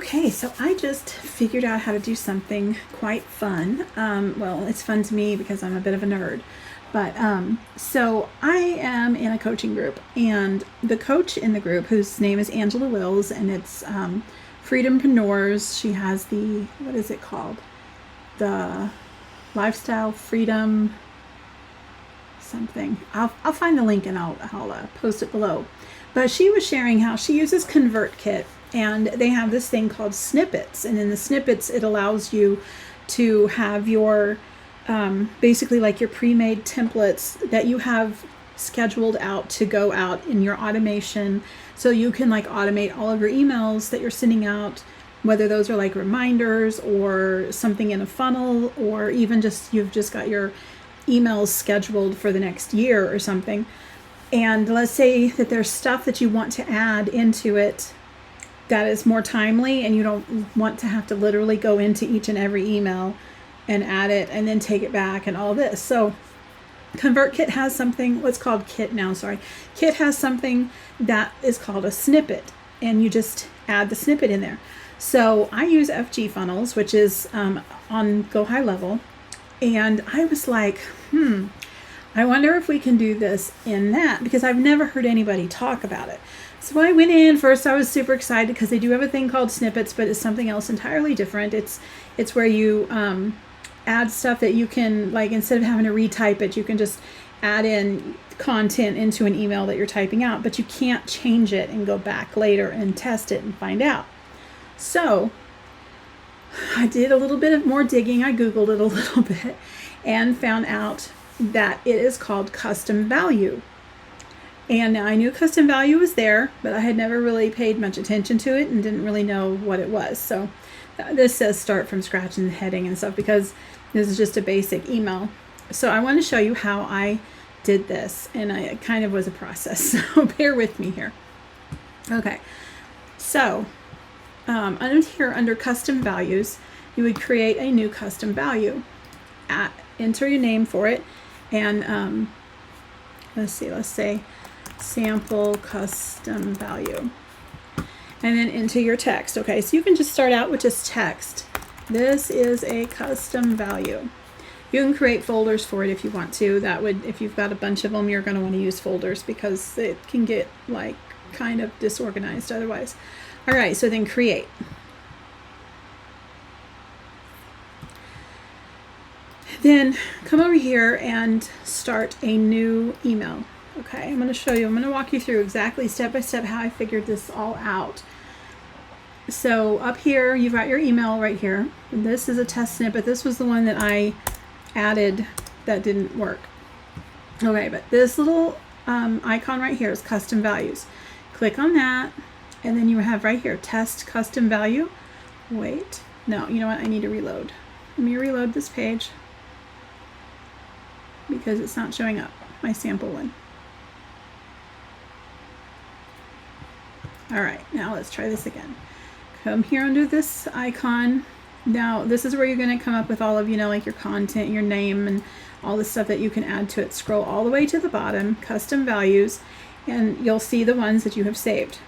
Okay, so I just figured out how to do something quite fun. Well, it's fun to me because I'm a bit of a nerd. But so I am in a coaching group, and the coach in the group, whose name is Angela Wills, and it's Freedompreneurs. She has the, what is it called? The Lifestyle Freedom something. I'll find the link and I'll post it below. But she was sharing how she uses ConvertKit, and they have this thing called Snippets, and in the Snippets it allows you to have your basically like your pre-made templates that you have scheduled out to go out in your automation, so you can like automate all of your emails that you're sending out, whether those are like reminders or something in a funnel, or even just you've just got your emails scheduled for the next year or something. And let's say that there's stuff that you want to add into it that is more timely, and you don't want to have to literally go into each and every email and add it and then take it back and all this. So ConvertKit has something, what's called Kit now, sorry. Kit has something that is called a snippet, and you just add the snippet in there. So I use FG Funnels, which is on GoHighLevel, and I was like, I wonder if we can do this in that, because I've never heard anybody talk about it. So I went in first. I was super excited because they do have a thing called Snippets, but it's something else entirely different. It's where you add stuff that you can, like, instead of having to retype it, you can just add in content into an email that you're typing out, but you can't change it and go back later and test it and find out. So I did a little bit of more digging. I Googled it a little bit and found out that it is called custom value. And now I knew custom value was there, but I had never really paid much attention to it and didn't really know what it was. So this says start from scratch in the heading and stuff, because this is just a basic email. So I want to show you how I did this, and it kind of was a process, so bear with me here. Okay, so under custom values, you would create a new custom value, enter your name for it, and let's say sample custom value, and then into your text. Okay, so you can just start out with just text. This is a custom value. You can create folders for it if you want to. That would, if you've got a bunch of them, you're going to want to use folders because it can get like kind of disorganized otherwise. All right, so then create. Then come over here and start a new email. Okay, I'm going to show you, I'm going to walk you through exactly step by step how I figured this all out. So up here, you've got your email right here. And this is a test snippet. This was the one that I added that didn't work. Okay, but this little icon right here is custom values. Click on that, and then you have right here, test custom value. Wait, no, you know what? I need to reload. Let me reload this page because it's not showing up, my sample one. All right, now let's try this again. Come here under this icon. Now this is where you're going to come up with all of, like your content, your name, and all the stuff that you can add to it. Scroll all the way to the bottom, custom values, and you'll see the ones that you have saved.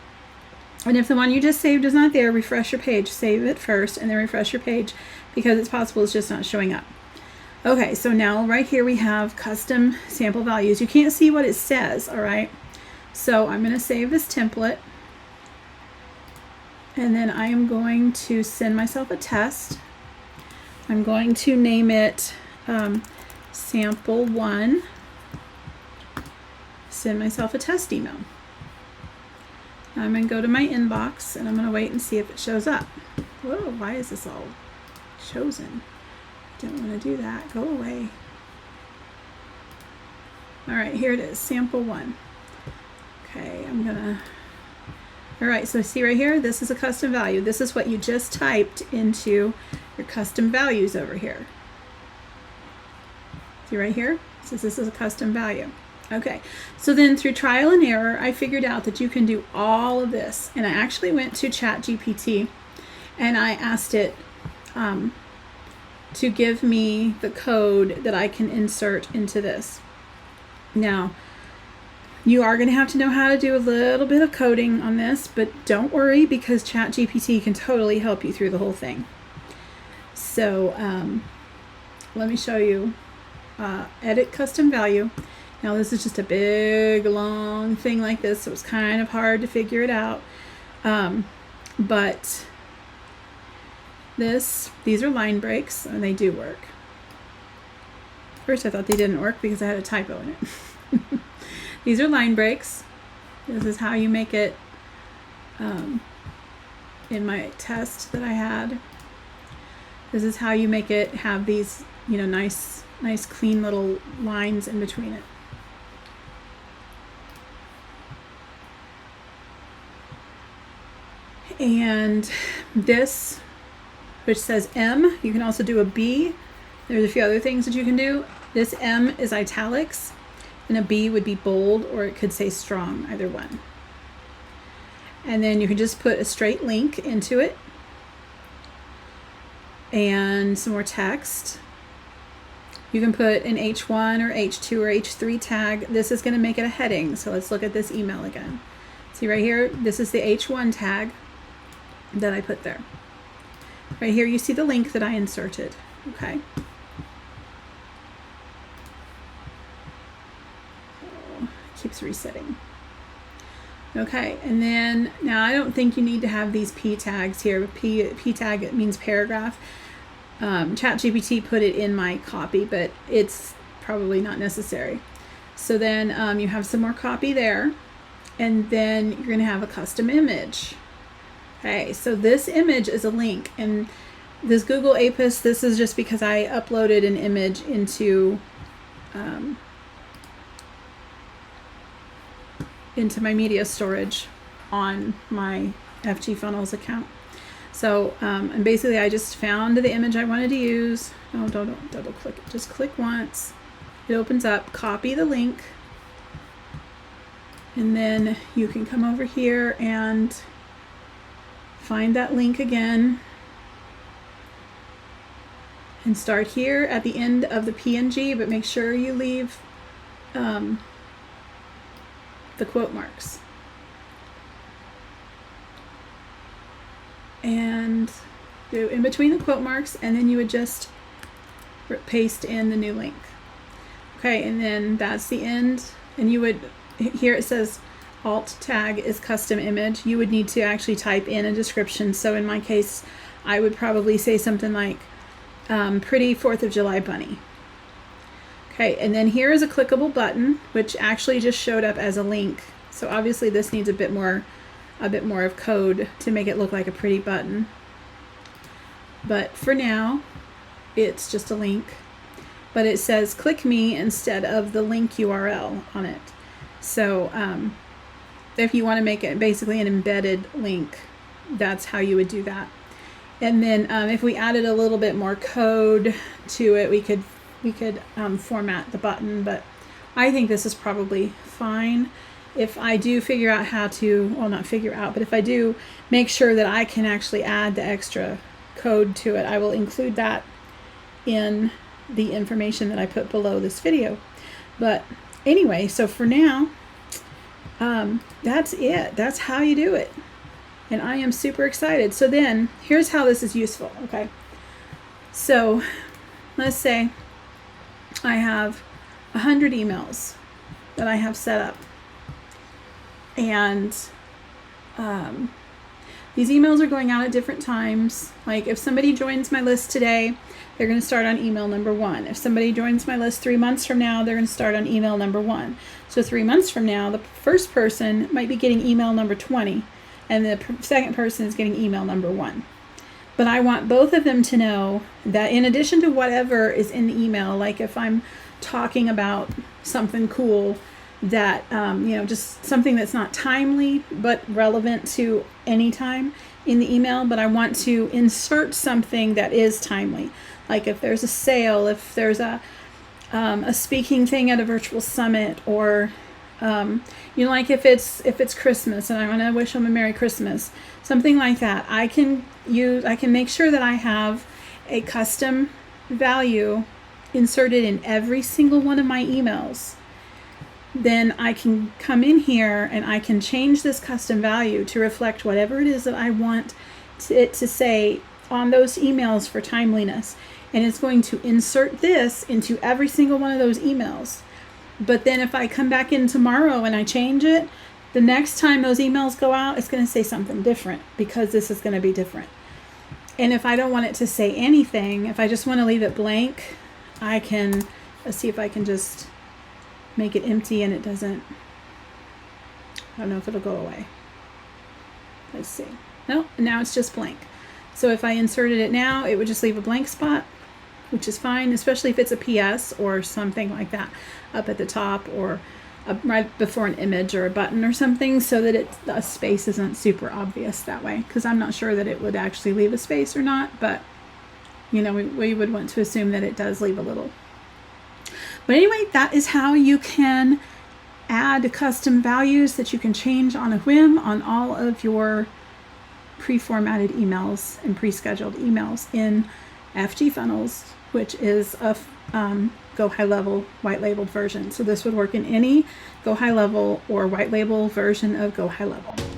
And if the one you just saved is not there, refresh your page. Save it first and then refresh your page, because it's possible it's just not showing up. Okay, so now right here we have custom sample values. You can't see what it says, all right? So I'm going to save this template. And then I am going to send myself a test. I'm going to name it sample 1. Send myself a test email. I'm going to go to my inbox, and I'm going to wait and see if it shows up. Whoa, why is this all chosen? Don't want to do that. Go away. All right, here it is, sample 1. Okay, I'm going to... All right, so see right here, this is a custom value. This is what you just typed into your custom values over here. See right here? So this is a custom value. Okay, so then through trial and error, I figured out that you can do all of this. And I actually went to ChatGPT and I asked it to give me the code that I can insert into this. Now, You are going to have to know how to do a little bit of coding on this, but don't worry because ChatGPT can totally help you through the whole thing. So let me show you. Edit custom value. Now this is just a big long thing like this, so it's kind of hard to figure it out. But these are line breaks and they do work. First I thought they didn't work because I had a typo in it. These are line breaks. This is how you make it in my test that I had. This is how you make it have these, you know, nice clean little lines in between it. And this, which says M, you can also do a B. There's a few other things that you can do. This M is italics, and a B would be bold, or it could say strong, either one. And then you can just put a straight link into it and some more text. You can put an H1 or H2 or H3 tag. This is going to make it a heading. So let's look at this email again. See right here, this is the H1 tag that I put there. Right here you see the link that I inserted. Okay. Oh, it keeps resetting. Okay, and then now I don't think you need to have these P tags here. P tag, it means paragraph. ChatGPT put it in my copy, but it's probably not necessary. So then you have some more copy there, and then you're going to have a custom image. Okay, so this image is a link, and this Google Apis, this is just because I uploaded an image into my media storage on my FG Funnels account. So, and basically I just found the image I wanted to use. No, don't double click it. Just click once. It opens up, copy the link, and then you can come over here and find that link again and start here at the end of the PNG, but make sure you leave the quote marks. And do in between the quote marks, and then you would just paste in the new link. Okay, and then that's the end. And you would, here it says alt tag is custom image. You would need to actually type in a description. So in my case, I would probably say something like pretty 4th of July bunny. Okay, and then here is a clickable button, which actually just showed up as a link. So obviously this needs a bit more of code to make it look like a pretty button. But for now, it's just a link. But it says click me instead of the link URL on it. So if you want to make it basically an embedded link, that's how you would do that. And then if we added a little bit more code to it, we could format the button, but I think this is probably fine. If I do figure out how to, well, not figure out, but if I do make sure that I can actually add the extra code to it, I will include that in the information that I put below this video. But anyway, so for now, that's it. That's how you do it. And I am super excited. So then here's how this is useful. Okay. So let's say I have 100 emails that I have set up. And these emails are going out at different times. Like if somebody joins my list today, they're going to start on email number 1. If somebody joins my list 3 months from now, they're going to start on email number 1. So 3 months from now, the first person might be getting email number 20, and the second person is getting email number 1. But I want both of them to know that in addition to whatever is in the email, like if I'm talking about something cool that, just something that's not timely but relevant to any time in the email, but I want to insert something that is timely. Like if there's a sale, if there's a speaking thing at a virtual summit, or like if it's Christmas and I want to wish them a Merry Christmas, something like that. I can make sure that I have a custom value inserted in every single one of my emails then I can come in here and I can change this custom value to reflect whatever it is that I want it to say on those emails for timeliness. And it's going to insert this into every single one of those emails. But then if I come back in tomorrow and I change it, the next time those emails go out, it's going to say something different because this is going to be different. And if I don't want it to say anything, if I just want to leave it blank, I can, let's see if I can just make it empty and it doesn't, I don't know if it'll go away. Let's see. No, now it's just blank. So if I inserted it now, it would just leave a blank spot, which is fine, especially if it's a PS or something like that up at the top, or right before an image or a button or something, so that the space isn't super obvious that way, because I'm not sure that it would actually leave a space or not, but you know, we would want to assume that it does leave a little. But anyway, that is how you can add custom values that you can change on a whim on all of your pre-formatted emails and pre-scheduled emails in FG Funnels, which is a GoHighLevel white labeled version. So this would work in any GoHighLevel or white label version of GoHighLevel.